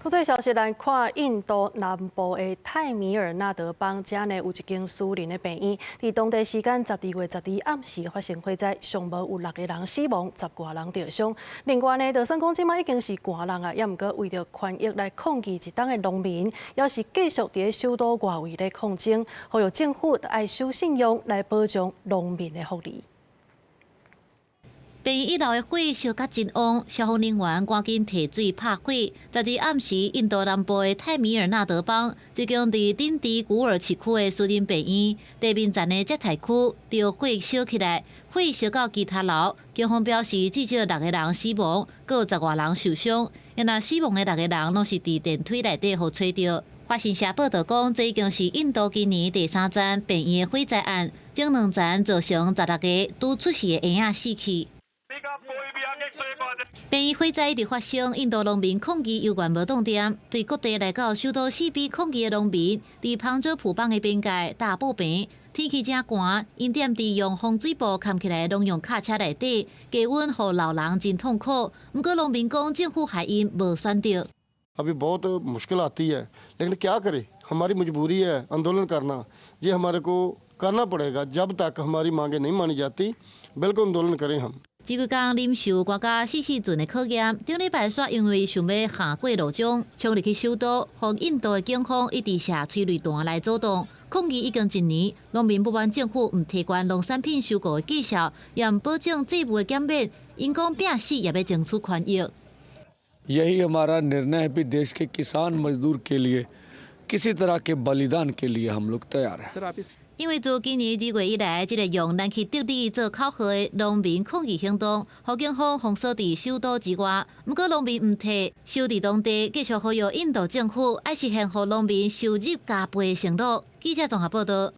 国际消息来看，印度南部的泰米尔纳德邦，这呢有一间私人的病院，伫当地时间12月12日暗时发生火灾，上无有6个人死亡，10多人受伤。另外呢，就算讲即摆已经是寒人啊，也毋过为着权益来抗议一党的农民，也是继续伫首都外围咧抗争，呼吁政府爱守信用来保障农民的福利。 病院一楼的火烧甲真旺，消防人员赶紧提水拍火。12暗时，印度南部的泰米尔纳德邦，一间伫丁迪古尔市区的私人病院地面站的接待区，着火烧起来，火烧到其他楼。警方表示，至少6个人死亡，阁有10多人受伤。因那死亡的6个人拢是伫电梯内底互找到。法新社报道讲，这已经是印度今年第3宗病院的火灾案，前2宗造成16个拄出事的婴仔死去。 病院火灾一直发生，印度农民抗议有关无断电，对各地来到首都四边抗议的农民，伫旁遮普邦的边界大步平。天气正寒，因点伫用风水布盖起来农用卡车内底，低温互老人真痛苦。不过农民讲政府害因无选择。अभी बहुत मुश्किल आती है, लेकिन क्या करें? हमारी मजबूरी है आंदोलन करना, ये हमारे को करना पड़ेगा। जब तक हमारी मांगे नहीं मानी जाती, बिल्कुल आंदोलन करें हम। 这几天忍受国家4时阵的考验，顶礼拜煞因为想要下过路障，冲入去首都，互印度的警方一直射催泪弹来阻挡。抗议已经1年，农民不满政府唔提悬农产品收购的绩效，也唔保证税务的减免，因讲拼死也要争取权益。 यही हमारा निर्णय है भी देश के किसान मजदूर के लिए किसी तरह के बलिदान के लिए हम लोग तैयार हैं। 因为自今年2月以来，这个用南去德里做口号的农民抗议行动，互警方封锁伫首都之外。不过农民唔退，守伫当地，继续呼吁印度政府爱实现互农民收入加倍的承诺。记者综合报道。